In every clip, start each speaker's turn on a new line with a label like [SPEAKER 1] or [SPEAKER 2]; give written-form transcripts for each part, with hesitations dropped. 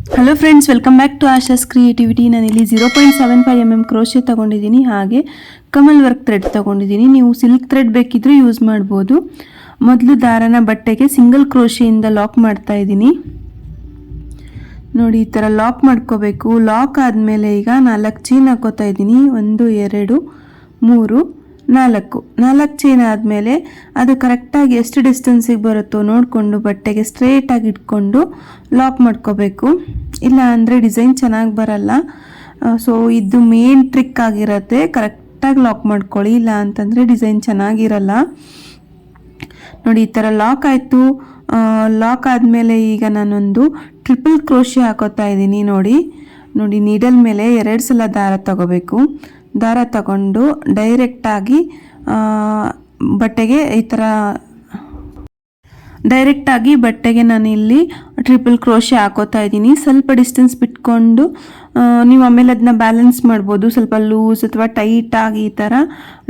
[SPEAKER 1] Hello friends, welcome back to Asha's creativity. ನಾನಿಲ್ಲಿ 0.75 mm crochet ತೊಗೊಂಡಿದ್ದೀನಿ, ಹಾಗೆ ಕಮಲ್ ವರ್ಕ್ ಥ್ರೆಡ್ ತೊಗೊಂಡಿದ್ದೀನಿ. ನೀವು ಸಿಲ್ಕ್ ಥ್ರೆಡ್ ಬೇಕಿದ್ರೂ ಯೂಸ್ ಮಾಡ್ಬೋದು. ಮೊದಲು ದಾರನ ಬಟ್ಟೆಗೆ ಸಿಂಗಲ್ ಕ್ರೋಶೆಯಿಂದ ಲಾಕ್ ಮಾಡ್ತಾ ಇದ್ದೀನಿ. ನೋಡಿ, ಈ ಥರ ಲಾಕ್ ಮಾಡ್ಕೋಬೇಕು. ಲಾಕ್ ಆದಮೇಲೆ ಈಗ 4 ಚೈನ್ ಹಾಕೋತಾ ಇದ್ದೀನಿ. 1 2 3 4 ಚೈನ್ ಆದಮೇಲೆ ಅದು ಕರೆಕ್ಟಾಗಿ ಎಷ್ಟು ಡಿಸ್ಟೆನ್ಸಿಗೆ ಬರುತ್ತೋ ನೋಡಿಕೊಂಡು ಬಟ್ಟೆಗೆ ಸ್ಟ್ರೇಟಾಗಿ ಇಟ್ಕೊಂಡು ಲಾಕ್ ಮಾಡ್ಕೋಬೇಕು. ಇಲ್ಲ ಅಂದರೆ ಡಿಸೈನ್ ಚೆನ್ನಾಗಿ ಬರಲ್ಲ. ಸೊ ಇದು ಮೇನ್ ಟ್ರಿಕ್ ಆಗಿರುತ್ತೆ. ಕರೆಕ್ಟಾಗಿ ಲಾಕ್ ಮಾಡ್ಕೊಳ್ಳಿ, ಇಲ್ಲ ಅಂತಂದರೆ ಡಿಸೈನ್ ಚೆನ್ನಾಗಿರಲ್ಲ. ನೋಡಿ, ಈ ಥರ ಲಾಕ್ ಆಯಿತು. ಲಾಕ್ ಆದಮೇಲೆ ಈಗ ನಾನೊಂದು ಟ್ರಿಪಲ್ ಕ್ರೋಶೆ ಹಾಕೋತಾ ಇದ್ದೀನಿ. ನೋಡಿ, ನೀಡಲ್ ಮೇಲೆ 2 ಸಲ ದಾರ ತಗೋಬೇಕು. ದಾರ ತಗೊಂಡು ಡೈರೆಕ್ಟಾಗಿ ಬಟ್ಟೆಗೆ ಈ ಥರ ಬಟ್ಟೆಗೆ ನಾನಿಲ್ಲಿ ಟ್ರಿಪಲ್ ಕ್ರೋಶೆ ಹಾಕೋತಾ ಇದ್ದೀನಿ. ಸ್ವಲ್ಪ ಡಿಸ್ಟೆನ್ಸ್ ಬಿಟ್ಕೊಂಡು ನೀವು ಆಮೇಲೆ ಅದನ್ನ ಬ್ಯಾಲೆನ್ಸ್ ಮಾಡ್ಬೋದು. ಸ್ವಲ್ಪ ಲೂಸ್ ಅಥವಾ ಟೈಟಾಗಿ ಈ ಥರ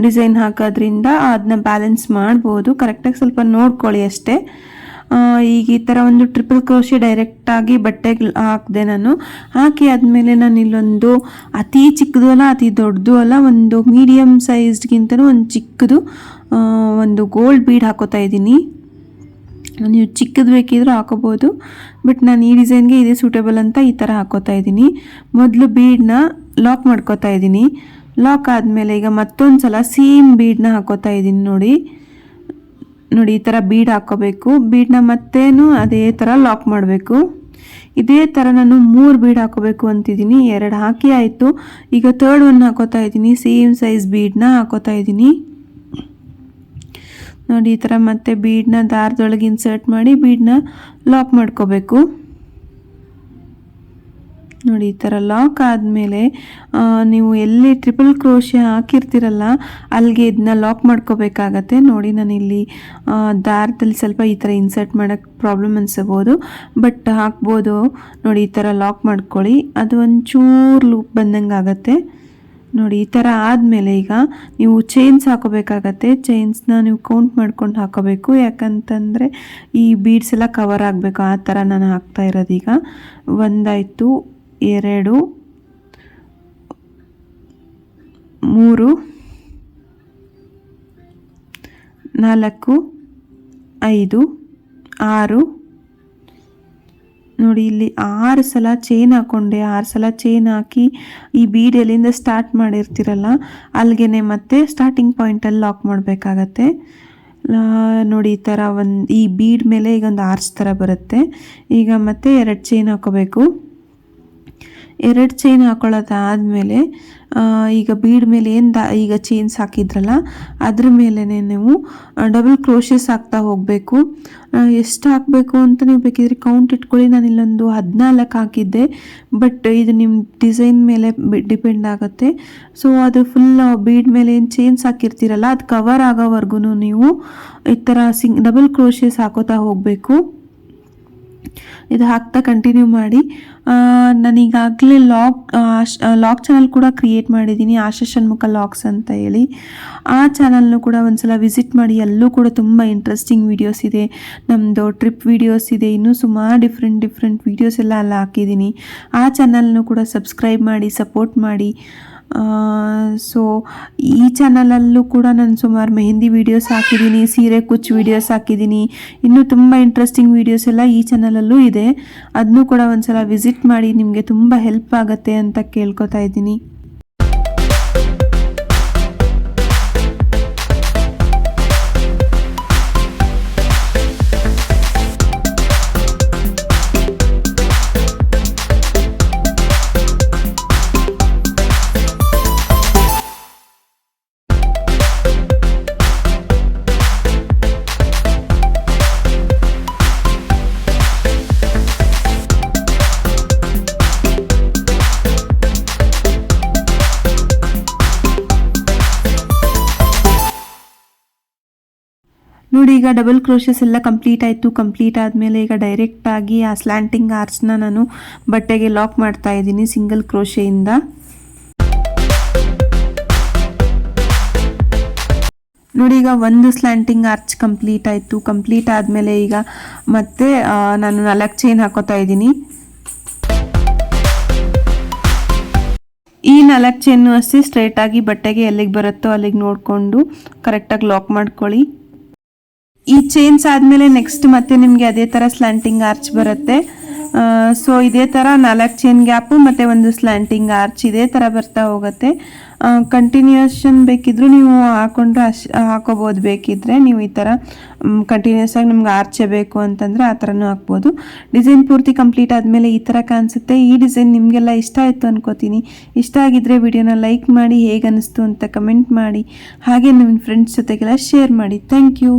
[SPEAKER 1] ಡಿಸೈನ್ ಹಾಕೋದ್ರಿಂದ ಅದನ್ನ ಬ್ಯಾಲೆನ್ಸ್ ಮಾಡ್ಬೋದು. ಕರೆಕ್ಟಾಗಿ ಸ್ವಲ್ಪ ನೋಡ್ಕೊಳ್ಳಿ ಅಷ್ಟೇ. ಈಗ ಈ ಥರ ಒಂದು ಟ್ರಿಪಲ್ ಕ್ರೋಶೆ ಡೈರೆಕ್ಟಾಗಿ ಬಟ್ಟೆಗೆ ಹಾಕಿದೆ ನಾನು. ಹಾಕಿ ಆದಮೇಲೆ ನಾನು ಇಲ್ಲೊಂದು ಅತಿ ಚಿಕ್ಕದು ಅಲ್ಲ ಅತಿ ದೊಡ್ಡದು ಅಲ್ಲ, ಒಂದು ಮೀಡಿಯಮ್ ಸೈಜ್ಗಿಂತಲೂ ಒಂದು ಚಿಕ್ಕದು ಒಂದು ಗೋಲ್ಡ್ ಬೀಡ್ ಹಾಕೋತಾ ಇದ್ದೀನಿ. ನೀವು ಚಿಕ್ಕದು ಬೇಕಿದ್ರೂ ಹಾಕೋಬೋದು, ಬಟ್ ನಾನು ಈ ಡಿಸೈನ್ಗೆ ಇದೇ ಸೂಟೇಬಲ್ ಅಂತ ಈ ಥರ ಹಾಕೋತಾ ಇದ್ದೀನಿ. ಮೊದಲು ಬೀಡನ್ನ ಲಾಕ್ ಮಾಡ್ಕೋತಾ ಇದ್ದೀನಿ. ಲಾಕ್ ಆದಮೇಲೆ ಈಗ ಮತ್ತೊಂದು ಸಲ ಸೇಮ್ ಬೀಡನ್ನ ಹಾಕೋತಾ ಇದ್ದೀನಿ. ನೋಡಿ, ಈ ಥರ ಬೀಡ್ ಹಾಕೋಬೇಕು. ಬೀಡನ್ನ ಮತ್ತೇನು ಅದೇ ಥರ ಲಾಕ್ ಮಾಡಬೇಕು. ಇದೇ ಥರ ನಾನು 3 ಬೀಡ್ ಹಾಕೋಬೇಕು ಅಂತಿದ್ದೀನಿ. 2 ಹಾಕಿ ಆಯಿತು. ಈಗ 3rd ಒನ್ ಹಾಕೋತಾ ಇದ್ದೀನಿ. ಸೇಮ್ ಸೈಜ್ ಬೀಡನ್ನ ಹಾಕೋತಾ ಇದ್ದೀನಿ. ನೋಡಿ, ಈ ಥರ ಮತ್ತೆ ಬೀಡನ್ನ ದಾರದೊಳಗೆ ಇನ್ಸರ್ಟ್ ಮಾಡಿ ಬೀಡನ್ನ ಲಾಕ್ ಮಾಡ್ಕೋಬೇಕು. ನೋಡಿ, ಈ ಥರ ಲಾಕ್ ಆದಮೇಲೆ ನೀವು ಎಲ್ಲಿ ಟ್ರಿಪಲ್ ಕ್ರೋಶೆ ಹಾಕಿರ್ತೀರಲ್ಲ ಅಲ್ಲಿಗೆ ಇದನ್ನ ಲಾಕ್ ಮಾಡ್ಕೋಬೇಕಾಗತ್ತೆ. ನೋಡಿ, ನಾನಿಲ್ಲಿ ದಾರದಲ್ಲಿ ಸ್ವಲ್ಪ ಈ ಥರ ಇನ್ಸರ್ಟ್ ಮಾಡೋಕ್ಕೆ ಪ್ರಾಬ್ಲಮ್ ಅನಿಸ್ಬೋದು, ಬಟ್ ಹಾಕ್ಬೋದು. ನೋಡಿ, ಈ ಥರ ಲಾಕ್ ಮಾಡ್ಕೊಳ್ಳಿ. ಅದು ಒಂಚೂರು ಲೂಪ್ ಬಂದಂಗೆ ಆಗುತ್ತೆ. ನೋಡಿ, ಈ ಥರ ಆದಮೇಲೆ ಈಗ ನೀವು ಚೈನ್ಸ್ ಹಾಕೋಬೇಕಾಗತ್ತೆ. ಚೈನ್ಸ್ನ ನೀವು ಕೌಂಟ್ ಮಾಡ್ಕೊಂಡು ಹಾಕೋಬೇಕು, ಯಾಕಂತಂದರೆ ಈ ಬೀಡ್ಸ್ ಎಲ್ಲ ಕವರ್ ಆಗಬೇಕು. ಆ ಥರ ನಾನು ಹಾಕ್ತಾ ಇರೋದೀಗ. 1 ಆಯಿತು, 2 3 4 5 6. ನೋಡಿ, ಇಲ್ಲಿ 6 ಸಲ ಚೈನ್ ಹಾಕ್ಕೊಂಡೆ. 6 ಸಲ ಚೈನ್ ಹಾಕಿ ಈ ಬೀಡ್ ಎಲ್ಲಿಂದ ಸ್ಟಾರ್ಟ್ ಮಾಡಿರ್ತೀರಲ್ಲ ಅಲ್ಲಿಗೆ ಮತ್ತೆ ಸ್ಟಾರ್ಟಿಂಗ್ ಪಾಯಿಂಟಲ್ಲಿ ಲಾಕ್ ಮಾಡಬೇಕಾಗತ್ತೆ. ನೋಡಿ, ಈ ಥರ ಈ ಬೀಡ್ ಮೇಲೆ ಈಗ ಒಂದು ಆರ್ಚ್ ಥರ ಬರುತ್ತೆ. ಈಗ ಮತ್ತೆ 2 ಚೈನ್ ಹಾಕೋಬೇಕು. 2 ಚೈನ್ ಹಾಕೊಳ್ಳೋದಾದಮೇಲೆ ಈಗ ಬೀಡ್ ಮೇಲೆ ಈಗ ಚೈನ್ಸ್ ಹಾಕಿದ್ರಲ್ಲ ಅದ್ರ ಮೇಲೆ ನೀವು ಡಬಲ್ ಕ್ರೋಶೆಸ್ ಹಾಕ್ತಾ ಹೋಗಬೇಕು. ಎಷ್ಟು ಹಾಕಬೇಕು ಅಂತ ನೀವು ಬೇಕಿದ್ರೆ ಕೌಂಟ್ ಇಟ್ಕೊಳ್ಳಿ. ನಾನು ಇಲ್ಲೊಂದು 14 ಹಾಕಿದ್ದೆ, ಬಟ್ ಇದು ನಿಮ್ಮ ಡಿಸೈನ್ ಮೇಲೆ ಡಿಪೆಂಡ್ ಆಗುತ್ತೆ. ಸೊ ಅದು ಫುಲ್ ಬೀಡ್ ಮೇಲೆ ಏನು ಚೈನ್ಸ್ ಹಾಕಿರ್ತೀರಲ್ಲ ಅದು ಕವರ್ ಆಗೋವರೆಗೂ ನೀವು ಈ ಥರ ಡಬಲ್ ಕ್ರೋಶೆಸ್ ಹಾಕೋತಾ ಹೋಗಬೇಕು. ಇದು ಹಾಕ್ತಾ ಕಂಟಿನ್ಯೂ ಮಾಡಿ. ನಾನೀಗಾಗಲೇ ಲಾಕ್ ಚಾನಲ್ ಕೂಡ ಕ್ರಿಯೇಟ್ ಮಾಡಿದ್ದೀನಿ, ಆಶಾಷಣ್ಮುಖ ಲಾಕ್ಸ್ ಅಂತ ಹೇಳಿ. ಆ ಚಾನಲ್ನು ಕೂಡ ಒಂದ್ಸಲ ವಿಸಿಟ್ ಮಾಡಿ. ಅಲ್ಲೂ ಕೂಡ ತುಂಬ ಇಂಟ್ರೆಸ್ಟಿಂಗ್ ವೀಡಿಯೋಸ್ ಇದೆ. ನಮ್ಮದು ಟ್ರಿಪ್ ವೀಡಿಯೋಸ್ ಇದೆ, ಇನ್ನೂ ಸುಮಾರು ಡಿಫ್ರೆಂಟ್ ವೀಡಿಯೋಸ್ ಎಲ್ಲ ಅಲ್ಲ ಹಾಕಿದ್ದೀನಿ. ಆ ಚಾನಲ್ನು ಕೂಡ ಸಬ್ಸ್ಕ್ರೈಬ್ ಮಾಡಿ, ಸಪೋರ್ಟ್ ಮಾಡಿ. ಸೊ ಈ ಚಾನಲಲ್ಲೂ ಕೂಡ ನಾನು ಸುಮಾರು ಮೆಹಂದಿ ವೀಡಿಯೋಸ್ ಹಾಕಿದ್ದೀನಿ, ಸೀರೆಕುಚ್ಚು ವೀಡಿಯೋಸ್ ಹಾಕಿದ್ದೀನಿ. ಇನ್ನೂ ತುಂಬ ಇಂಟ್ರೆಸ್ಟಿಂಗ್ ವೀಡಿಯೋಸ್ ಎಲ್ಲ ಈ ಚಾನಲಲ್ಲೂ ಇದೆ. ಅದನ್ನೂ ಕೂಡ ಒಂದ್ಸಲ ವಿಸಿಟ್ ಮಾಡಿ, ನಿಮಗೆ ತುಂಬ ಹೆಲ್ಪ್ ಆಗುತ್ತೆ ಅಂತ ಕೇಳ್ಕೊತಾ ಇದ್ದೀನಿ. ನೋಡಿ, ಈಗ ಡಬಲ್ ಕ್ರೋಶಸ್ ಎಲ್ಲ ಕಂಪ್ಲೀಟ್ ಆಯಿತು. ಕಂಪ್ಲೀಟ್ ಆದಮೇಲೆ ಈಗ ಡೈರೆಕ್ಟಾಗಿ ಆ ಸ್ಲ್ಯಾಂಟಿಂಗ್ ಆರ್ಚ್ನ ನಾನು ಬಟ್ಟೆಗೆ ಲಾಕ್ ಮಾಡ್ತಾ ಇದ್ದೀನಿ ಸಿಂಗಲ್ ಕ್ರೋಶೆಯಿಂದ. ನೋಡಿ, ಈಗ ಒಂದು ಸ್ಲ್ಯಾಂಟಿಂಗ್ ಆರ್ಚ್ ಕಂಪ್ಲೀಟ್ ಆಯಿತು. ಕಂಪ್ಲೀಟ್ ಆದಮೇಲೆ ಈಗ ಮತ್ತೆ ನಾನು 4 ಚೈನ್ ಹಾಕೋತಾ ಇದ್ದೀನಿ. ಈ 4 ಚೈನು ಅಷ್ಟೇ ಸ್ಟ್ರೈಟಾಗಿ ಬಟ್ಟೆಗೆ ಎಲ್ಲಿಗೆ ಬರುತ್ತೋ ಅಲ್ಲಿಗೆ ನೋಡಿಕೊಂಡು ಕರೆಕ್ಟಾಗಿ ಲಾಕ್ ಮಾಡ್ಕೊಳ್ಳಿ. ಈ ಚೈನ್ಸ್ ಆದಮೇಲೆ ನೆಕ್ಸ್ಟ್ ಮತ್ತೆ ನಿಮಗೆ ಅದೇ ಥರ ಸ್ಲ್ಯಾಂಟಿಂಗ್ ಆರ್ಚ್ ಬರುತ್ತೆ. ಸೊ ಇದೇ ಥರ 4 ಚೈನ್ ಗ್ಯಾಪು ಮತ್ತು ಒಂದು ಸ್ಲ್ಯಾಂಟಿಂಗ್ ಆರ್ಚ್ ಇದೇ ಥರ ಬರ್ತಾ ಹೋಗುತ್ತೆ. ಕಂಟಿನ್ಯೂಷನ್ ಬೇಕಿದ್ರೂ ನೀವು ಹಾಕೊಂಡ್ರೆ ಹಾಕೋಬೋದು. ಬೇಕಿದ್ದರೆ ನೀವು ಈ ಥರ ಕಂಟಿನ್ಯೂಸ್ ಆಗಿ ನಿಮ್ಗೆ ಆರ್ಚೆ ಬೇಕು ಅಂತಂದರೆ ಆ ಥರನೂ ಹಾಕ್ಬೋದು. ಡಿಸೈನ್ ಪೂರ್ತಿ ಕಂಪ್ಲೀಟ್ ಆದಮೇಲೆ ಈ ಥರ ಕಾಣಿಸುತ್ತೆ. ಈ ಡಿಸೈನ್ ನಿಮಗೆಲ್ಲ ಇಷ್ಟ ಆಯಿತು ಅನ್ಕೋತೀನಿ. ಇಷ್ಟ ಆಗಿದ್ದರೆ ವಿಡಿಯೋನ ಲೈಕ್ ಮಾಡಿ, ಹೇಗೆ ಅನ್ನಿಸ್ತು ಅಂತ ಕಮೆಂಟ್ ಮಾಡಿ, ಹಾಗೆ ನಿಮ್ಮ ಫ್ರೆಂಡ್ಸ್ ಜೊತೆಗೆಲ್ಲ ಶೇರ್ ಮಾಡಿ. Thank you.